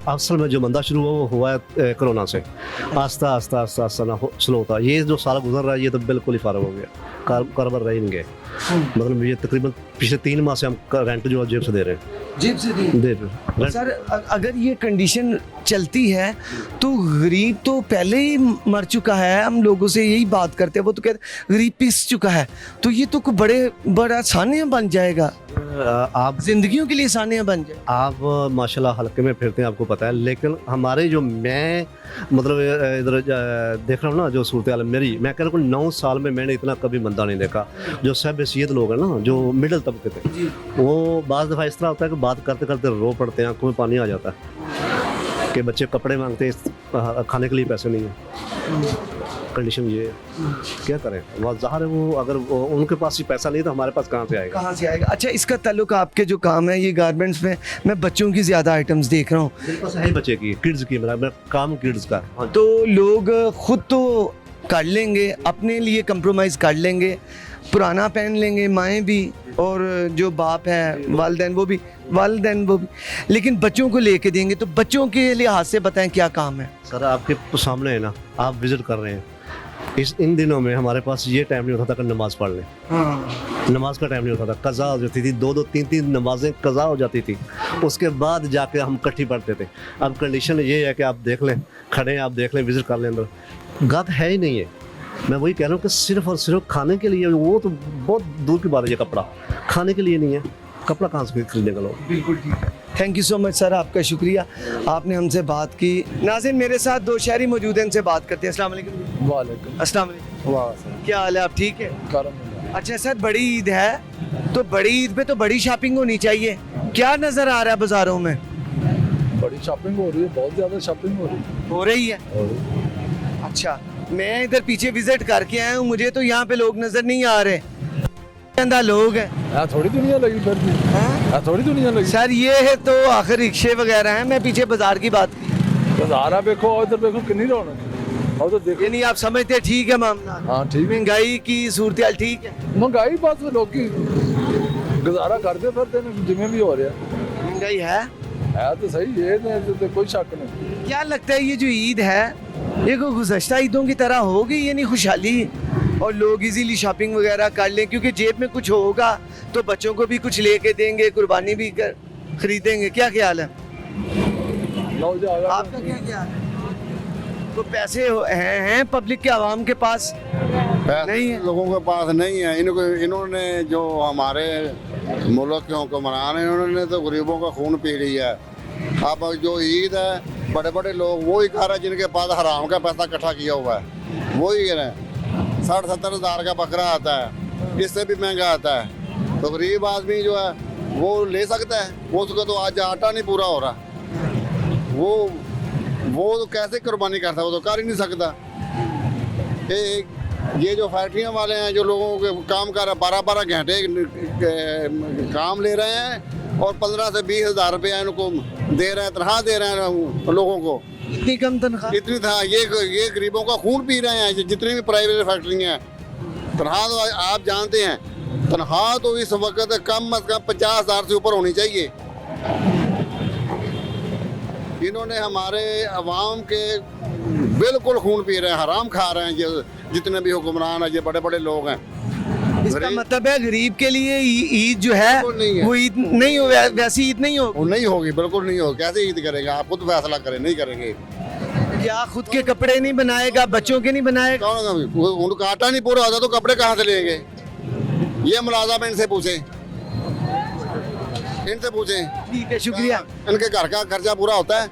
असल में जो मंदा शुरू हुआ है कोरोना से, आस्ता आस्ता आस्ता आस्ता ना स्लो होता। ये जो साल गुजर रहा है ये तो बिल्कुल ही फारग हो गया, कारोबार रह ही नहीं गए। मतलब ये तकरीबन पिछले 3 माह से हम रेंट जो जेब से दे रहे हैं, जेब से दे रहे हैं। सर अगर ये कंडीशन चलती है तो गरीब तो पहले ही मर चुका है, हम लोगों से यही बात करते हैं, वो तो कहते गरीब पिस चुका है, तो ये तो बड़ा सानिया बन जाएगा, आप जिंदगियों के लिए सानिया बन जाए। आप माशाल्लाह हल्के में फिरते हैं, आपको पता है, लेकिन हमारे जो मैं मतलब इधर देख रहा हूँ ना जो सूरत हाल मेरी, मैं कह रहा हूँ 9 साल में मैंने इतना कभी मंदा नहीं देखा। जो सब हैसियत लोग हैं ना, जो मिडिल तबके थे, वो बाज़ दफ़ा इस तरह होता है कि बात करते करते रो पड़ते हैं, आंखों में पानी आ जाता है कि बच्चे कपड़े मांगते हैं, खाने के लिए पैसे नहीं है। कंडीशन ये है, क्या करें? वो ज़ाहिर है, वो अगर उनके पास ही पैसा नहीं तो हमारे पास कहाँ से आएगा? कहाँ से आएगा? अच्छा, इसका ताल्लुक आपके जो काम है ये गारमेंट्स में, मैं बच्चों की ज़्यादा आइटम्स देख रहा हूँ। मेरे पास है बच्चे की, किड्स की, मेरा काम किड्स का। तो लोग खुद तो कर लेंगे, अपने लिए कंप्रोमाइज़ कर लेंगे, पुराना पहन लेंगे, माएँ भी और जो बाप है वालिदैन वो भी, लेकिन बच्चों को लेके देंगे, तो बच्चों के लिहाज से बताएं क्या काम है? सर आपके सामने है ना, आप विजिट कर रहे हैं, इन दिनों में हमारे पास ये टाइम नहीं होता था कि नमाज़ पढ़ लें। नमाज का टाइम नहीं होता था, कज़ा हो जाती थी, 2-2 3-3 नमाजें कज़ा हो जाती थी, उसके बाद जाके हम इकट्ठी पढ़ते थे। अब कंडीशन ये है कि आप देख लें, खड़े हैं, आप देख लें, विजिट कर लें, अंदर गाहक है ही नहीं है। मैं वही कह रहा हूँ कि सिर्फ और सिर्फ खाने के लिए, वो तो बहुत दूर की बात है, ये कपड़ा खाने के लिए नहीं है, कपड़ा कहाँ से खरीदने का लोग। बिल्कुल ठीक है, thank you so much sir, आपका शुक्रिया, आपने हमसे बात की। नाज़रीन मेरे साथ 2 शहरी मौजूद हैं, इनसे बात करते हैं। अस्सलाम वालेकुम। वालेकुम अस्सलाम वालेकुम। वाह, क्या हाल है, आप ठीक है? करम। अच्छा सर, बड़ी ईद है तो बड़ी ईद पे तो बड़ी शॉपिंग होनी चाहिए, क्या नज़र आ रहा है बाज़ारों में? बड़ी शॉपिंग हो रही है, बहुत ज़्यादा शॉपिंग हो रही है। अच्छा, मैं इधर पीछे विजिट करके आया हूँ, मुझे तो यहाँ पे लोग नज़र नहीं आ रहे, अंधा लोग हैं। थोड़ी दुनिया लगी फिर भी, थोड़ी दुनिया लगी सर। ये है तो आखिर रिक्शे वगैरह हैं, मैं पीछे बाजार की बात की। बाजार देखो और इधर देखो कितनी रौनक, और तो देखो। यानी आप समझते हैं ठीक है मामला? हाँ ठीक। महंगाई की सूरत हाल ठीक है? महंगाई बात लोग की गुजारा करते फिरते जिम्मे भी हो रहा है। महंगाई है, है तो सही ये तो कोई शक नहीं। क्या लगता है ये जो ईद है ये कोई गुज़श्ता ईदों की तरह होगी, यानी खुशहाली और लोग इजीली शॉपिंग वगैरह कर लें, क्योंकि जेब में कुछ होगा तो बच्चों को भी कुछ लेके देंगे, कुर्बानी भी खरीदेंगे। क्या ख्याल है आपका? क्या ख्याल है? तो पैसे हैं पब्लिक के, आवाम के पास नहीं है? लोगों के पास नहीं है। इन्होंने जो हमारे मुल्क के हुक्मरान हैं इन्होंने तो गरीबों का खून पी लिया है। अब जो ईद है बड़े बड़े लोग वही खा रहे हैं जिनके पास हराम का पैसा इकट्ठा किया हुआ है, वही कह रहे हैं। 60-70 हज़ार का बकरा आता है, इससे भी महंगा आता है। तो गरीब आदमी जो है वो ले सकता है, वो उसका तो आज आटा नहीं पूरा हो रहा, वो तो कैसे कुर्बानी करता है, वो तो कर ही नहीं सकता। ये जो फैक्ट्रियां वाले हैं जो लोगों के काम कर 12-12 घंटे काम ले रहे हैं और 15 से 20 हज़ार रुपया इनको दे रहे हैं, तनख्वाह दे रहे हैं लोगों को। इतनी कम तनख्वाह? इतनी था। ये गरीबों का खून पी रहे हैं जितनी भी प्राइवेट फैक्ट्रियाँ हैं। तनख्वाह तो आप जानते हैं, तनख्वाह तो इस वक्त कम अज कम 50 हज़ार से ऊपर होनी चाहिए। इन्होंने हमारे अवाम के बिल्कुल खून पी रहे हैं, हराम खा रहे हैं जितने भी हुक्मरान हैं, ये बड़े बड़े लोग हैं। इसका मतलब है गरीब के लिए ईद जो है वो ईद नहीं हो, वैसी ईद नहीं हो, नहीं होगी, बिल्कुल नहीं होगी। कैसे ईद करेगा? आप खुद फैसला करें, नहीं करेंगे। या खुद के कपड़े नहीं बनाएगा, बच्चों के नहीं बनाएगा? उनका आटा नहीं पूरा होता तो कपड़े कहाँ से लेंगे? ये मुलाज़म इनसे पूछे, इनसे पूछे। ठीक है, शुक्रिया। इनके घर का खर्चा पूरा होता है।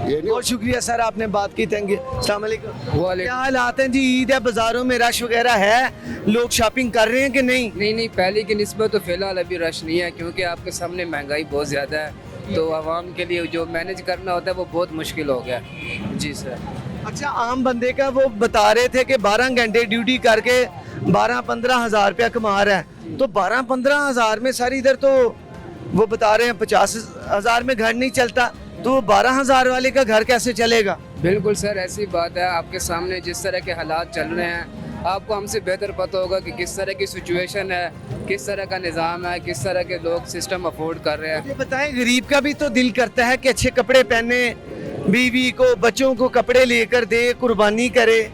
बहुत शुक्रिया सर, आपने बात की। Thank you. अस्सलाम वालेकुम। क्या हालात हैं जी? ईद है, बाजारों में रश वगैरह है, लोग शॉपिंग कर रहे हैं कि नहीं? नहीं, पहले की निस्बत तो फिलहाल अभी रश नहीं है, क्योंकि आपके सामने महंगाई बहुत ज़्यादा है, तो आवाम के लिए जो मैनेज करना होता है वो बहुत मुश्किल हो गया। जी सर। अच्छा, आम बंदे का वो बता रहे थे कि 12 घंटे ड्यूटी करके 12-15 हज़ार रुपया कमा रहा है, तो 12-15 हज़ार में सर इधर तो वो बता रहे हैं 50 हज़ार में घर नहीं चलता, तो 12 हज़ार वाले का घर कैसे चलेगा? बिल्कुल सर, ऐसी बात है। आपके सामने जिस तरह के हालात चल रहे हैं, आपको हमसे बेहतर पता होगा कि किस तरह की सिचुएशन है, किस तरह का निज़ाम है, किस तरह के लोग सिस्टम अफोर्ड कर रहे हैं। ये बताएं, गरीब का भी तो दिल करता है कि अच्छे कपड़े पहने, बीवी को बच्चों को कपड़े लेकर दे, कुर्बानी करे,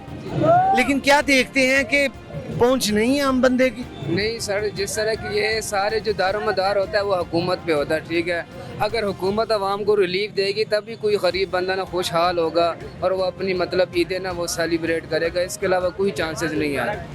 लेकिन क्या देखते हैं कि पहुंच नहीं है आम बंदे की। नहीं सर, जिस तरह की ये सारे जो दारोमदार होता है वो हुकूमत पे होता है, ठीक है। अगर हुकूमत आवाम को रिलीफ देगी तभी कोई गरीब बंदा ना खुशहाल होगा और वो अपनी मतलब ईदें ना वो सेलिब्रेट करेगा, इसके अलावा कोई चांसेस नहीं है।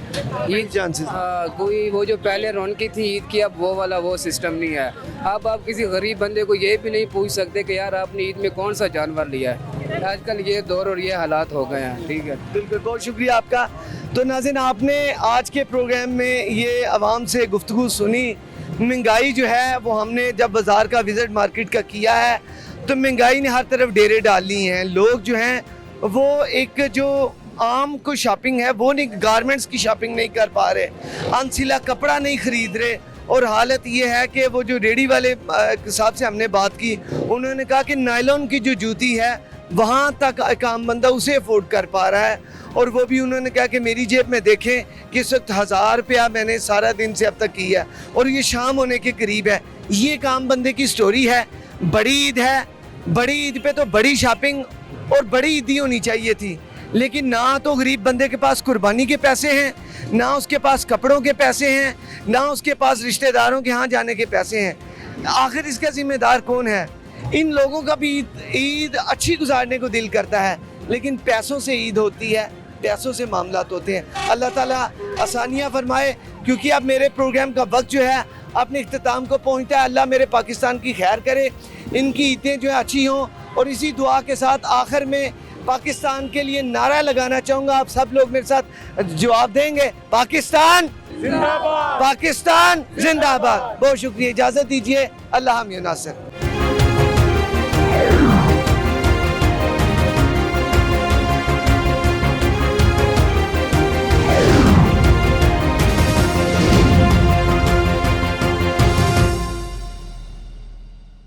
ईद चांसेस? हाँ, कोई वो जो पहले रौनकी थी ईद की, अब वो वाला वो सिस्टम नहीं है। अब आप किसी गरीब बंदे को ये भी नहीं पूछ सकते कि यार आपने ईद में कौन सा जानवर लिया है। आजकल ये दौर और ये हालात हो गए हैं, ठीक है। बिल्कुल, बहुत शुक्रिया आपका। तो नाज़रीन, आपने आज के प्रोग्राम में ये आवाम से गुफ्तगू सुनी। महंगाई जो है वो हमने जब बाज़ार का विज़िट मार्केट का किया है तो महंगाई ने हर तरफ डेरे डाली हैं। लोग जो हैं वो एक जो आम को शॉपिंग है वो नहीं, गारमेंट्स की शॉपिंग नहीं कर पा रहे, अनसिला कपड़ा नहीं ख़रीद रहे। और हालत ये है कि वो जो रेडी वाले साहब से हमने बात की, उन्होंने कहा कि नायलॉन की जो जूती है वहाँ तक एक आम बंदा उसे अफोर्ड कर पा रहा है, और वो भी उन्होंने कहा कि मेरी जेब में देखें कि इस वक्त 1000 रुपया मैंने सारा दिन से अब तक किया है और ये शाम होने के करीब है। ये एक आम बंदे की स्टोरी है। बड़ी ईद है, बड़ी ईद पे तो बड़ी शॉपिंग और बड़ी ईदी होनी चाहिए थी, लेकिन ना तो गरीब बंदे के पास कुर्बानी के पैसे हैं, ना उसके पास कपड़ों के पैसे हैं, ना उसके पास रिश्तेदारों के यहाँ जाने के पैसे हैं। आखिर इसका जिम्मेदार कौन है? इन लोगों का भी ईद अच्छी गुजारने को दिल करता है, लेकिन पैसों से ईद होती है, पैसों से मामलात होते हैं। अल्लाह ताला आसानियाँ फरमाए, क्योंकि अब मेरे प्रोग्राम का वक्त जो है अपने इख्तिताम को पहुँचता है। अल्लाह मेरे पाकिस्तान की खैर करे, इनकी ईदें जो है अच्छी हों, और इसी दुआ के साथ आखिर में पाकिस्तान के लिए नारा लगाना चाहूँगा। आप सब लोग मेरे साथ जवाब देंगे, पाकिस्तान जिंदाबाद, पाकिस्तान जिंदाबाद। बहुत शुक्रिया, इजाज़त दीजिए। अल्लाह हम नासिर।